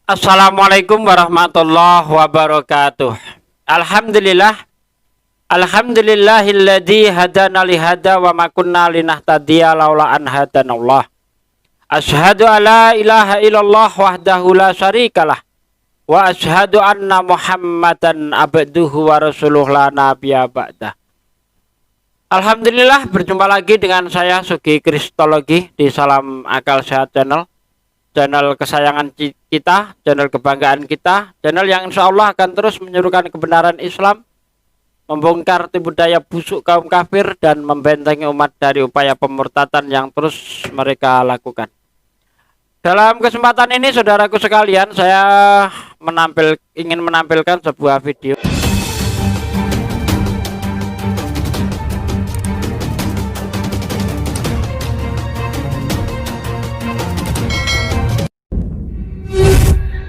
Assalamualaikum warahmatullahi wabarakatuh. Alhamdulillah. Alhamdulillahilladzi hadana li hada wa ma kunna linahtadiya laula an hadanallah. Asyhadu alla ilaha illallah wahdahu la syarikalah wa asyhadu anna Muhammadan abduhu wa rasuluh la nabiyya ba'dah. Alhamdulillah, berjumpa lagi dengan saya Sugi Kristologi di Salam Akal Sehat Channel. Channel kesayangan kita, channel kebanggaan kita, channel yang insya Allah akan terus menyerukan kebenaran Islam, membongkar tipu daya busuk kaum kafir, dan membentengi umat dari upaya pemurtadan yang terus mereka lakukan. Dalam kesempatan ini, saudaraku sekalian, saya ingin menampilkan sebuah video.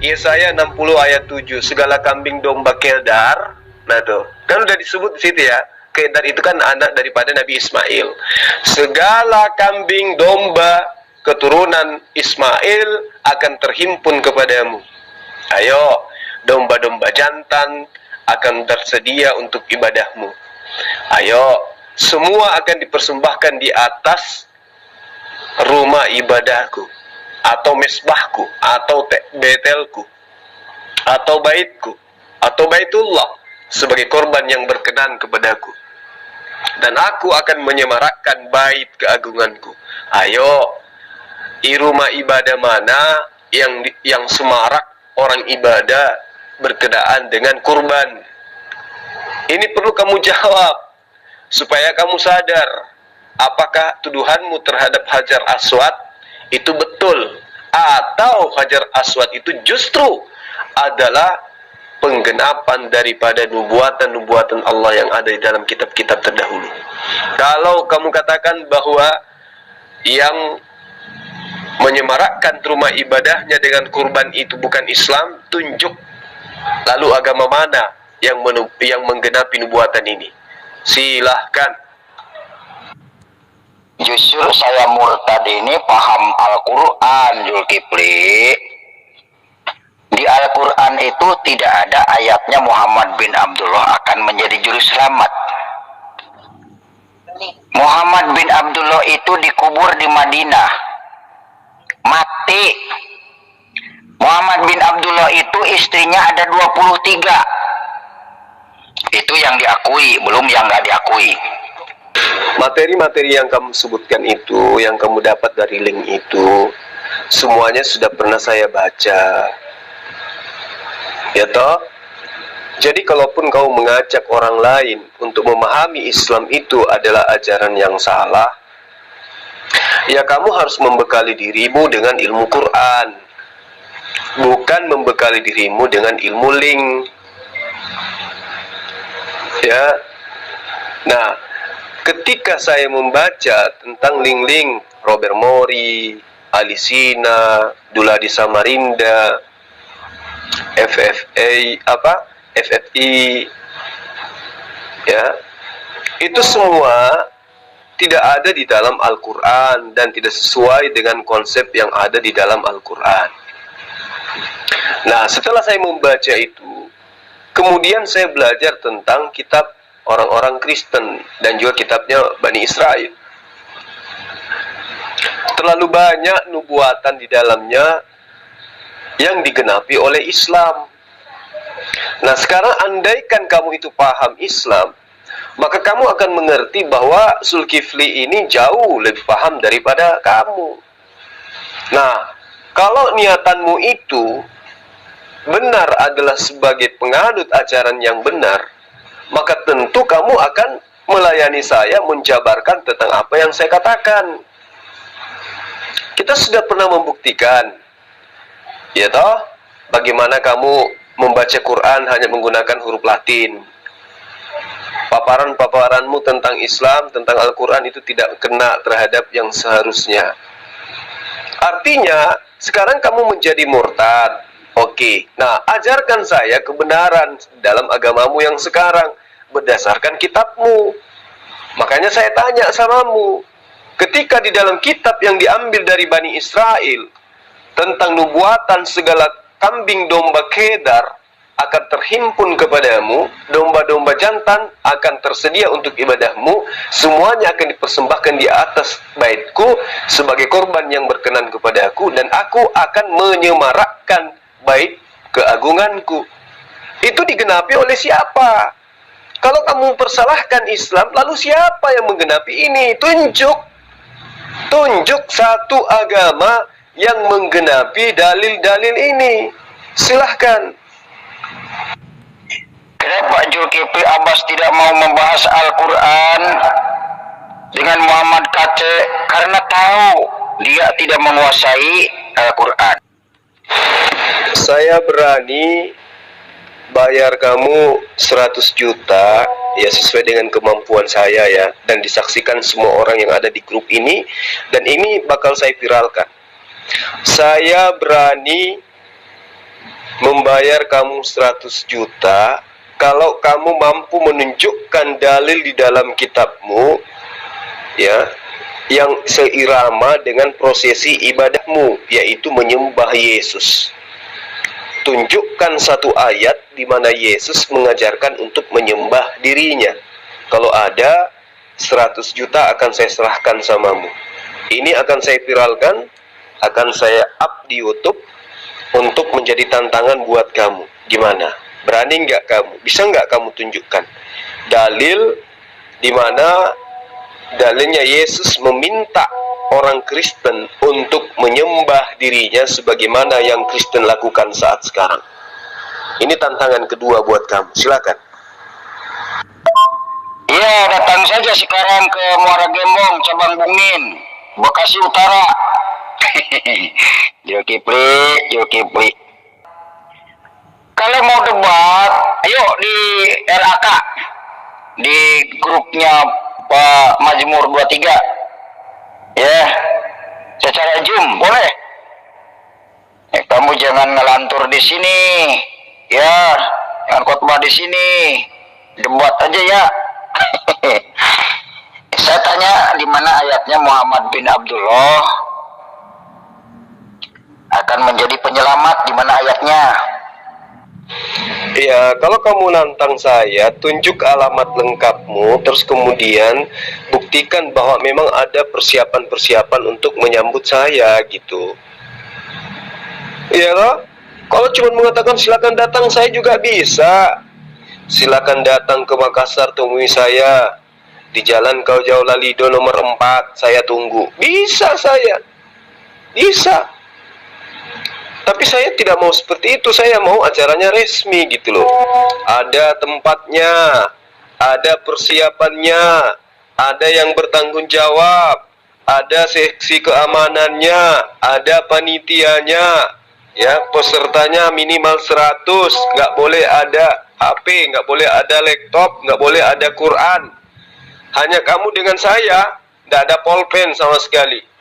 Yesaya 60 ayat 7, segala kambing domba Keldar. Nah tuh, kan udah disebut di situ ya. Keldar itu kan anak daripada Nabi Ismail. Segala kambing domba keturunan Ismail akan terhimpun kepadamu. Ayo, domba-domba jantan akan tersedia untuk ibadahmu. Ayo, semua akan dipersembahkan di atas rumah ibadahku, atau mesbahku, atau betelku, atau baitku, atau baitullah, sebagai korban yang berkenan kepadaku. Dan aku akan menyemarakkan bait keagunganku. Ayo, rumah ibadah mana yang semarak orang ibadah berkenaan dengan kurban? Ini perlu kamu jawab supaya kamu sadar apakah tuduhanmu terhadap Hajar Aswad itu betul, atau Hajar Aswad itu justru adalah penggenapan daripada nubuatan-nubuatan Allah yang ada di dalam kitab-kitab terdahulu. Kalau kamu katakan bahwa yang menyemarakkan rumah ibadahnya dengan kurban itu bukan Islam, tunjuk lalu agama mana yang menggenapi nubuatan ini. Silahkan. Justru saya murtad ini paham Al-Quran, Zulkifli. Di Al-Quran itu tidak ada ayatnya Muhammad bin Abdullah akan menjadi juru selamat. Muhammad bin Abdullah itu dikubur di Madinah, mati. Muhammad bin Abdullah itu istrinya ada 23. Itu yang diakui, belum yang nggak diakui. Materi-materi yang kamu sebutkan itu, yang kamu dapat dari link itu, semuanya sudah pernah saya baca. Ya toh? Jadi kalaupun kau mengajak orang lain untuk memahami Islam itu adalah ajaran yang salah, ya kamu harus membekali dirimu dengan ilmu Quran, bukan membekali dirimu dengan ilmu link. Ya. Nah, ketika saya membaca tentang link-link Robert Mori, Alisina, Duladi Samarinda, FFI, ya, itu semua tidak ada di dalam Al-Quran dan tidak sesuai dengan konsep yang ada di dalam Al-Quran. Nah, setelah saya membaca itu, kemudian saya belajar tentang kitab orang-orang Kristen dan juga kitabnya Bani Israel. Terlalu banyak nubuatan di dalamnya yang digenapi oleh Islam. Nah, sekarang andaikan kamu itu paham Islam, maka kamu akan mengerti bahwa Zulkifli ini jauh lebih paham daripada kamu. Nah, kalau niatanmu itu benar adalah sebagai penganut ajaran yang benar, maka tentu kamu akan melayani saya, menjabarkan tentang apa yang saya katakan. Kita sudah pernah membuktikan, ya toh, bagaimana kamu membaca Quran hanya menggunakan huruf Latin. Paparan-paparanmu tentang Islam, tentang Al-Quran itu tidak kena terhadap yang seharusnya. Artinya, sekarang kamu menjadi murtad. Oke, nah ajarkan saya kebenaran dalam agamamu yang sekarang berdasarkan kitabmu. Makanya saya tanya samamu, ketika di dalam kitab yang diambil dari Bani Israel tentang nubuatan segala kambing domba kedar akan terhimpun kepadamu, domba-domba jantan akan tersedia untuk ibadahmu, semuanya akan dipersembahkan di atas baitku sebagai korban yang berkenan kepadaku, dan aku akan menyemarakkan bait keagunganku. Itu digenapi oleh siapa? Kalau kamu persalahkan Islam, lalu siapa yang menggenapi ini? Tunjuk satu agama yang menggenapi dalil-dalil ini. Silahkan. Kenapa Zulkifli Abbas tidak mau membahas Al-Quran dengan Muhammad Kate? Karena tahu dia tidak menguasai Al-Quran. Saya berani bayar kamu 100 juta ya, sesuai dengan kemampuan saya ya, dan disaksikan semua orang yang ada di grup ini, dan ini bakal saya viralkan. Saya berani membayar kamu 100 juta kalau kamu mampu menunjukkan dalil di dalam kitabmu ya, yang seirama dengan prosesi ibadahmu, yaitu menyembah Yesus. Tunjukkan satu ayat di mana Yesus mengajarkan untuk menyembah dirinya. Kalau ada, 100 juta akan saya serahkan samamu. Ini akan saya viralkan, akan saya up di YouTube untuk menjadi tantangan buat kamu. Gimana? Berani nggak kamu? Bisa nggak kamu tunjukkan dalil di mana dalilnya Yesus meminta orang Kristen untuk menyembah dirinya sebagaimana yang Kristen lakukan saat sekarang? Ini tantangan kedua buat kamu. Silakan. Iya, datang saja sekarang ke Muara Gembong, cabang Bungin, Bekasi Utara. Zulkifli. Kalau mau debat, ayo di RAK, di grupnya Pak Majmur 23. Ya, secara Zoom boleh. Kamu jangan ngelantur di sini, ya, jangan khotbah di sini, debat aja ya. Saya tanya di mana ayatnya Muhammad bin Abdullah akan menjadi penyelamat, di mana ayatnya? Ya, kalau kamu nantang saya, tunjuk alamat lengkapmu, terus kemudian buktikan bahwa memang ada persiapan-persiapan untuk menyambut saya, gitu. Ya loh, kalau cuma mengatakan silakan datang, saya juga bisa. Silakan datang ke Makassar, temui saya di Jalan Kaujau Lalido nomor 4, saya tunggu. Bisa saya, bisa. Tapi saya tidak mau seperti itu. Saya mau acaranya resmi gitu loh. Ada tempatnya, ada persiapannya, ada yang bertanggung jawab, ada seksi keamanannya, ada panitianya, ya, pesertanya minimal 100, nggak boleh ada HP, nggak boleh ada laptop, nggak boleh ada Quran. Hanya kamu dengan saya, nggak ada pulpen sama sekali.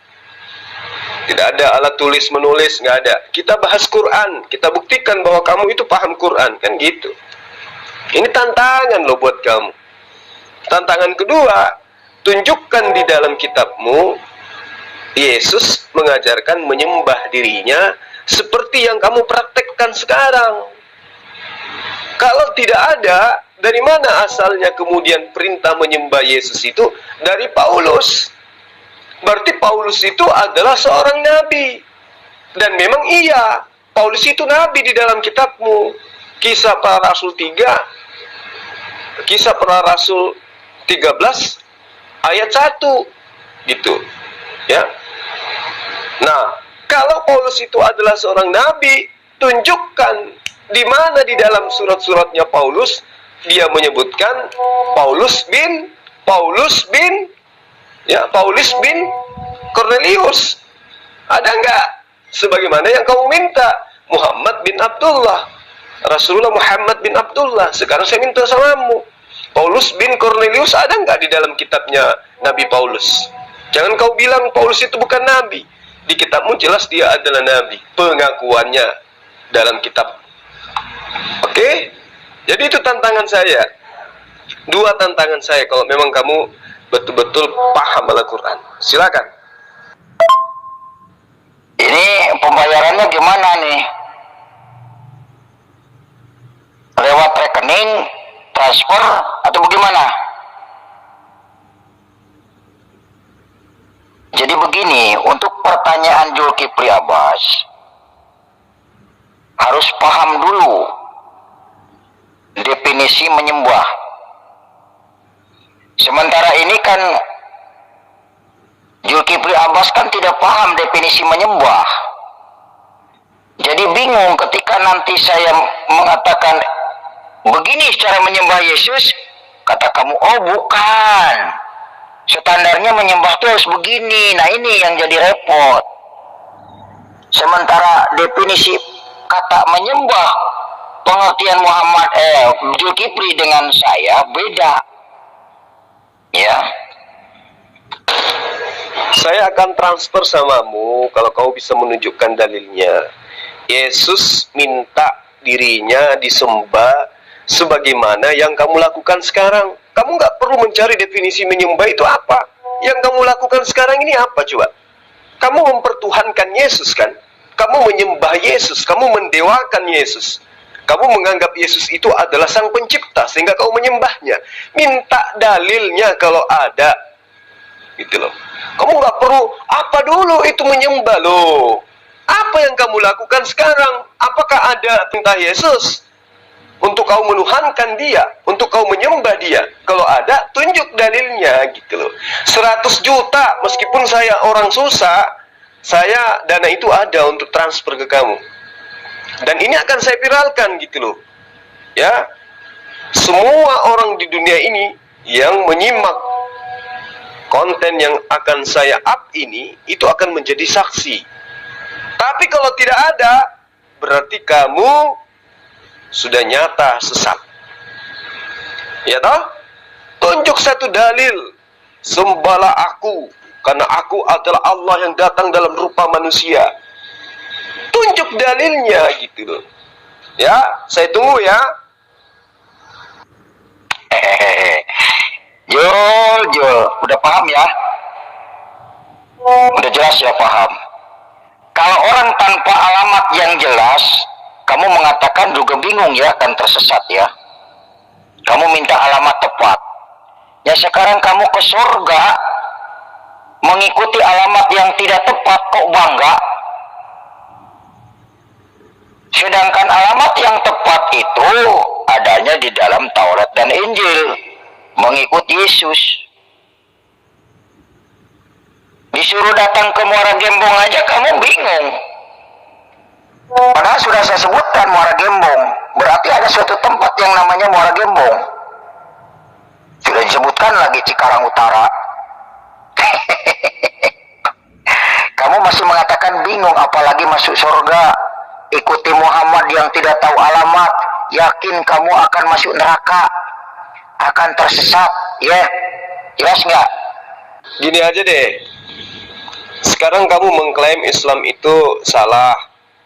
Tidak ada alat tulis menulis, nggak ada. Kita bahas Quran, kita buktikan bahwa kamu itu paham Quran, kan gitu. Ini tantangan loh buat kamu. Tantangan kedua, tunjukkan di dalam kitabmu Yesus mengajarkan menyembah dirinya seperti yang kamu praktekkan sekarang. Kalau tidak ada, dari mana asalnya kemudian perintah menyembah Yesus itu? Dari Paulus. Berarti Paulus itu adalah seorang nabi. Dan memang iya, Paulus itu nabi di dalam kitabmu. Kisah Para Rasul 3, Kisah Para Rasul 13 ayat 1 gitu. Ya. Nah, kalau Paulus itu adalah seorang nabi, tunjukkan di mana di dalam surat-suratnya Paulus dia menyebutkan Paulus bin Cornelius. Ada enggak? Sebagaimana yang kamu minta, Muhammad bin Abdullah, Rasulullah Muhammad bin Abdullah. Sekarang saya minta samamu, Paulus bin Cornelius. Ada enggak di dalam kitabnya Nabi Paulus? Jangan kau bilang Paulus itu bukan nabi. Di kitabmu jelas dia adalah nabi, pengakuannya dalam kitab. Oke? Jadi itu tantangan saya. Dua tantangan saya kalau memang kamu betul-betul paham Al-Quran. Silakan. Ini pembayarannya gimana nih? lewat rekening, transfer, atau bagaimana? Jadi begini, untuk pertanyaan Zulkifli Abbas, harus paham dulu definisi menyembah. Sementara ini kan Zulkifli Abbas kan tidak paham definisi menyembah. Jadi bingung ketika nanti saya mengatakan begini cara menyembah Yesus, kata kamu, oh bukan, standarnya menyembah itu harus begini. Nah ini yang jadi repot. Sementara definisi kata menyembah pengertian Zulkifli dengan saya beda. Ya. Saya akan transfer samamu kalau kau bisa menunjukkan dalilnya. Yesus minta dirinya disembah sebagaimana yang kamu lakukan sekarang. Kamu nggak perlu mencari definisi menyembah itu apa. Yang kamu lakukan sekarang ini apa coba? Kamu mempertuhankan Yesus kan? Kamu menyembah Yesus, kamu mendewakan Yesus. Kamu menganggap Yesus itu adalah sang pencipta sehingga kau menyembahnya. Minta dalilnya kalau ada. Gitu loh. Kamu nggak perlu apa dulu itu menyembah loh. Apa yang kamu lakukan sekarang? Apakah ada perintah Yesus untuk kau menuhankan dia, untuk kau menyembah dia? Kalau ada, tunjuk dalilnya gitu loh. 100 juta meskipun saya orang susah, saya dana itu ada untuk transfer ke kamu. Dan ini akan saya viralkan gitu loh. Ya. Semua orang di dunia ini yang menyimak konten yang akan saya up ini, itu akan menjadi saksi. Tapi kalau tidak ada, berarti kamu sudah nyata sesat. Ya toh? Tunjuk satu dalil. Sembahlah aku, karena aku adalah Allah yang datang dalam rupa manusia. Tunjuk dalilnya gitu loh. Ya, saya tunggu ya. Jul, udah paham ya? Udah jelas ya, paham. Kalau orang tanpa alamat yang jelas, kamu mengatakan juga bingung ya, kan tersesat ya. Kamu minta alamat tepat. Ya sekarang kamu ke surga, mengikuti alamat yang tidak tepat, kok bangga? Sedangkan alamat yang tepat itu adanya di dalam Taurat dan Injil, mengikuti Yesus. Disuruh datang ke Muara Gembong aja kamu bingung. Padahal sudah saya sebutkan Muara Gembong, berarti ada suatu tempat yang namanya Muara Gembong. Sudah disebutkan lagi Cikarang Utara. Kamu masih mengatakan bingung, apalagi masuk surga. Ikuti Muhammad yang tidak tahu alamat, yakin kamu akan masuk neraka, akan tersesat. Ya, jelas nggak? Gini aja deh. Sekarang kamu mengklaim Islam itu salah,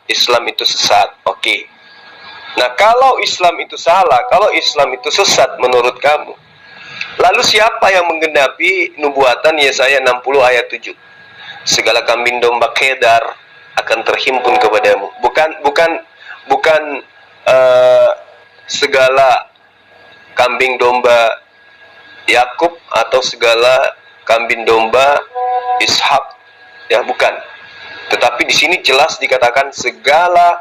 Islam itu sesat. Oke. Nah, kalau Islam itu salah, kalau Islam itu sesat menurut kamu, lalu siapa yang menggenapi nubuatan Yesaya 60 ayat 7? Segala kambing domba kedar akan terhimpun kepadamu. Bukan segala kambing domba Yakub atau segala kambing domba Ishak, ya bukan. Tetapi di sini jelas dikatakan segala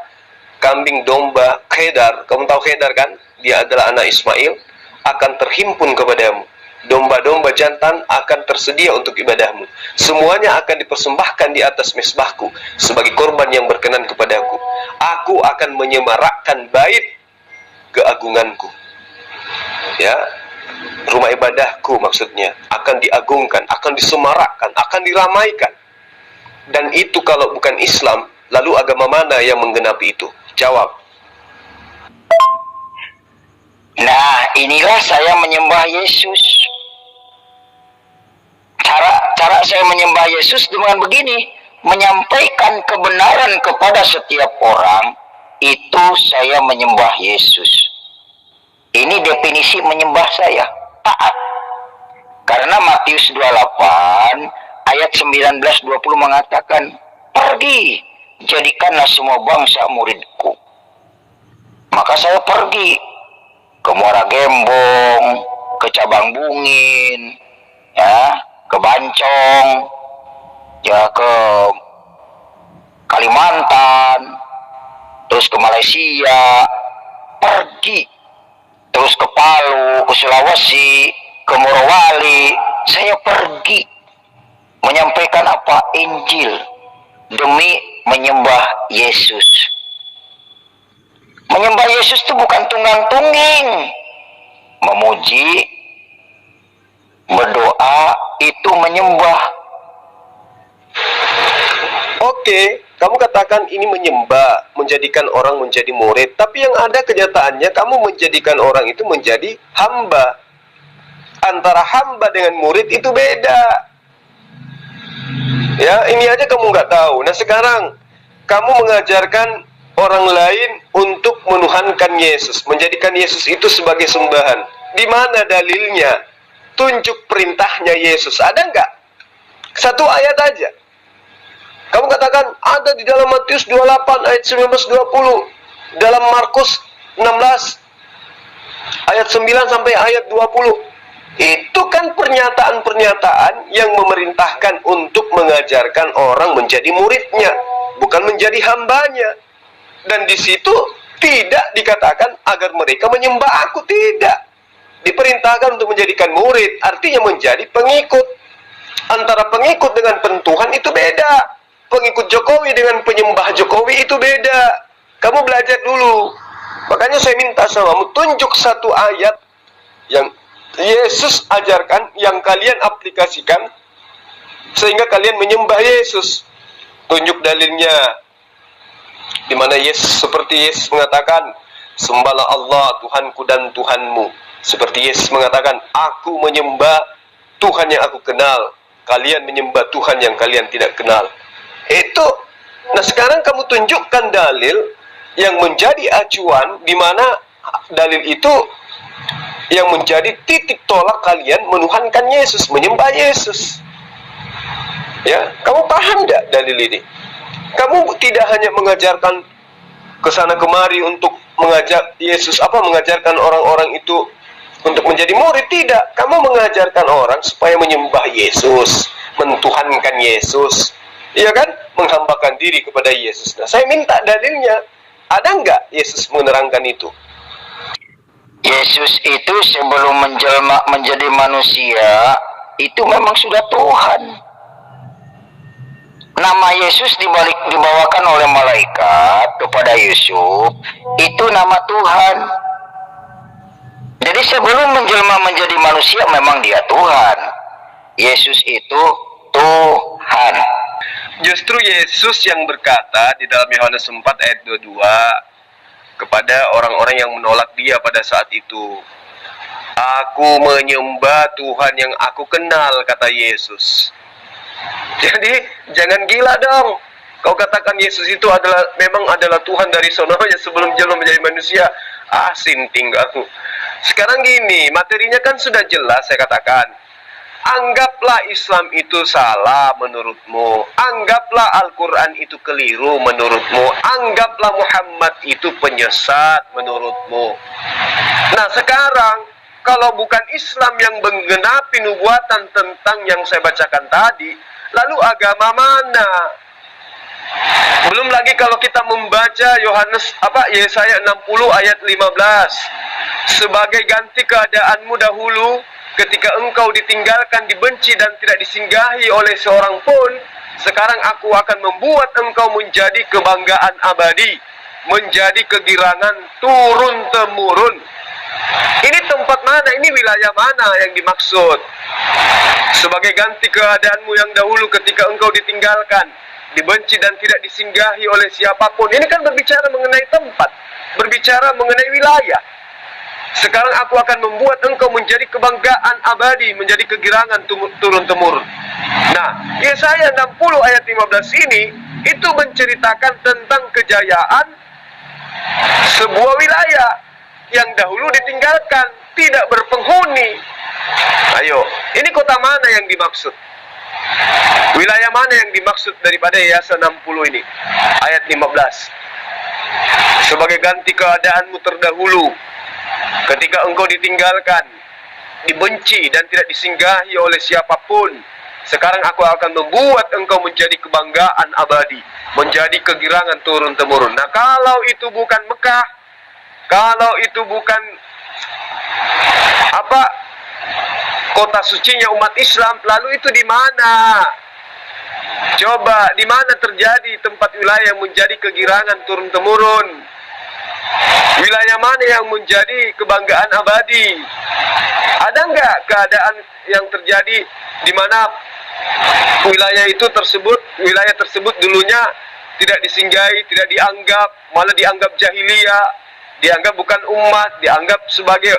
kambing domba Kedar. Kamu tahu Kedar kan? Dia adalah anak Ismail, akan terhimpun kepadamu. Domba-domba jantan akan tersedia untuk ibadahmu. Semuanya akan dipersembahkan di atas mezbahku sebagai korban yang berkenan kepadaku. Aku akan menyemarakkan bait keagunganku. Ya, rumah ibadahku maksudnya akan diagungkan, akan disemarakkan, akan diramaikan. Dan itu kalau bukan Islam, lalu agama mana yang menggenapi itu? Jawab. Nah, inilah saya menyembah Yesus. Cara saya menyembah Yesus dengan begini, menyampaikan kebenaran kepada setiap orang, itu saya menyembah Yesus. Ini definisi menyembah saya, taat. Karena Matius 28 ayat 19-20 mengatakan, pergi, jadikanlah semua bangsa muridku. Maka saya pergi ke Muara Gembong, ke Cabang Bungin, ya, ke Bancong, ya ke Kalimantan, terus ke Malaysia, pergi, terus ke Palu, ke Sulawesi, ke Morowali, saya pergi menyampaikan apa? Injil, demi menyembah Yesus. Menyembah Yesus itu bukan tunggang-tungging. Memuji, berdoa, itu menyembah. Oke, kamu katakan ini menyembah, menjadikan orang menjadi murid. Tapi yang ada kenyataannya kamu menjadikan orang itu menjadi hamba. Antara hamba dengan murid itu beda. Ya, ini aja kamu nggak tahu. Nah sekarang kamu mengajarkan orang lain untuk menuhankan Yesus, menjadikan Yesus itu sebagai sembahan. Di mana dalilnya? Tunjuk perintahnya Yesus. Ada nggak? Satu ayat aja. Kamu katakan ada di dalam Matius 28 ayat 19-20, dalam Markus 16 ayat 9 sampai ayat 20. Itu kan pernyataan-pernyataan yang memerintahkan untuk mengajarkan orang menjadi muridnya, bukan menjadi hambanya. Dan di situ tidak dikatakan agar mereka menyembah aku, tidak. Diperintahkan untuk menjadikan murid, artinya menjadi pengikut. Antara pengikut dengan pentuhan itu beda. Pengikut Jokowi dengan penyembah Jokowi itu beda. Kamu belajar dulu. Makanya saya minta sama kamu, tunjuk satu ayat yang Yesus ajarkan, yang kalian aplikasikan, sehingga kalian menyembah Yesus. Tunjuk dalilnya. Di mana Yesus, seperti Yesus mengatakan, sembahlah Allah Tuhanku dan Tuhanmu. Seperti Yesus mengatakan, aku menyembah Tuhan yang aku kenal, kalian menyembah Tuhan yang kalian tidak kenal. Itu. Nah sekarang kamu tunjukkan dalil yang menjadi acuan, di mana dalil itu yang menjadi titik tolak kalian menuhankan Yesus, menyembah Yesus. Ya, kamu paham tidak dalil ini? Kamu tidak hanya mengajarkan kesana kemari untuk mengajak Yesus, mengajarkan orang-orang itu untuk menjadi murid, tidak. Kamu mengajarkan orang supaya menyembah Yesus, mentuhankan Yesus, iya kan? Menghambakan diri kepada Yesus. Nah, saya minta dalilnya. Ada nggak Yesus menerangkan itu? Yesus itu sebelum menjelma menjadi manusia, itu memang sudah Tuhan. Nama Yesus dibawakan oleh malaikat kepada Yusuf, itu nama Tuhan. Jadi sebelum menjelma menjadi manusia memang dia Tuhan. Yesus itu Tuhan. Justru Yesus yang berkata di dalam Yohanes 4 ayat 22 kepada orang-orang yang menolak dia pada saat itu, aku menyembah Tuhan yang aku kenal, kata Yesus. Jadi jangan gila dong. Kau katakan Yesus itu memang adalah Tuhan dari sononya sebelum jelma menjadi manusia. Sinting kamu. Sekarang gini, materinya kan sudah jelas saya katakan. Anggaplah Islam itu salah menurutmu. Anggaplah Al-Quran itu keliru menurutmu. Anggaplah Muhammad itu penyesat menurutmu. Nah sekarang, kalau bukan Islam yang menggenapi nubuatan tentang yang saya bacakan tadi, lalu agama mana? Belum lagi kalau kita membaca Yesaya 60 ayat 15. Sebagai ganti keadaanmu dahulu, ketika engkau ditinggalkan, dibenci dan tidak disinggahi oleh seorang pun, sekarang aku akan membuat engkau menjadi kebanggaan abadi, menjadi kegirangan turun-temurun. Ini tempat mana? Ini wilayah mana yang dimaksud? Sebagai ganti keadaanmu yang dahulu ketika engkau ditinggalkan, dibenci dan tidak disinggahi oleh siapapun. Ini kan berbicara mengenai tempat, berbicara mengenai wilayah. Sekarang aku akan membuat engkau menjadi kebanggaan abadi, menjadi kegirangan turun-temurun. Nah, Yesaya 60 ayat 15 ini, itu menceritakan tentang kejayaan sebuah wilayah yang dahulu ditinggalkan, tidak berpenghuni. Ayo, ini kota mana yang dimaksud? Wilayah mana yang dimaksud daripada Yesaya 60 ini? Ayat 15. Sebagai ganti keadaanmu terdahulu, Ketika engkau ditinggalkan, dibenci dan tidak disinggahi oleh siapapun, sekarang aku akan membuat engkau menjadi kebanggaan abadi, menjadi kegirangan turun-temurun. Nah, kalau itu bukan Mekah, kalau itu bukan kota sucinya umat Islam, lalu itu di mana? Coba, di mana terjadi tempat wilayah yang menjadi kegirangan turun-temurun? Wilayah mana yang menjadi kebanggaan abadi? Ada nggak keadaan yang terjadi di mana wilayah tersebut dulunya tidak disinggahi, tidak dianggap, malah dianggap jahiliyah, dianggap bukan umat, dianggap sebagai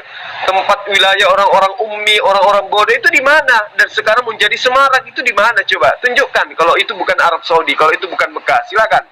tempat wilayah orang-orang ummi, orang-orang bodoh, itu di mana? Dan sekarang menjadi semarak, itu di mana? Coba tunjukkan kalau itu bukan Arab Saudi, kalau itu bukan Mekah. Silakan.